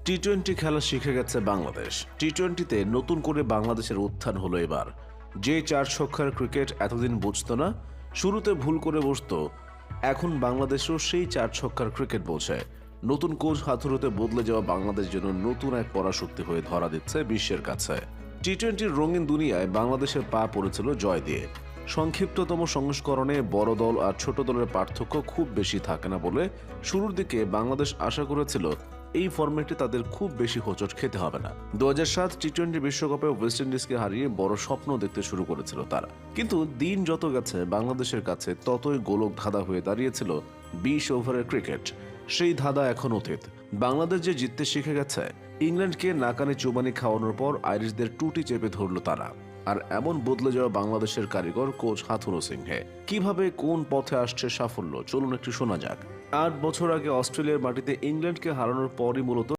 টি-20 খেলা শিখে গেছে বাংলাদেশ। টি-20তে নতুন করে বাংলাদেশের উত্থান হলো এবার। যে 4 ছক্কার ক্রিকেট এতদিন বুঝতো না, শুরুতে ভুল করে বসতো, এখন বাংলাদেশও সেই 4 ছক্কার ক্রিকেট বোঝে। নতুন কোচ হাতুড়িতে বদলে যাওয়া বাংলাদেশ যেন নতুন এক পরাশক্তি হয়ে ধরা দিচ্ছে বিশ্বের কাছে। টি-20 রঙিন দুনিয়ায় বাংলাদেশের পা পড়েছিল জয় দিয়ে। সংক্ষিপ্ততম সংস্করণে বড় দল আর ছোট দলের পার্থক্য খুব বেশি থাকে না বলে শুরুর দিকে বাংলাদেশ আশা করেছিল এই ফরম্যাটে তাদের খুব বেশি হোঁচট খেতে হবে না। 2007 টি-20 বিশ্বকাপে ওয়েস্ট ইন্ডিজকে হারিয়ে বড় স্বপ্ন দেখতে শুরু করেছিল তারা, কিন্তু দিন যত গেছে বাংলাদেশের কাছে ততই গোলক ধাঁধা হয়ে দাঁড়িয়েছিল 20 ওভারের ক্রিকেট। সেই ধাঁধা এখন অতীত। বাংলাদেশ যে জিততে শিখে গেছে, ইংল্যান্ডকে নাকানি চুবানি খাওয়ানোর পর আইরিশদের টুটি চেপে ধরল তারা। আর এমন বদলে যাওয়া বাংলাদেশের কারিগর কোচ হাথুরু সিংহে কিভাবে কোন পথে আসছে সাফল্য, চলুন একটু শোনা যাক। 8 বছর আগে অস্ট্রেলিয়ার মাটিতে ইংল্যান্ডকে হারানোর পরই মূলত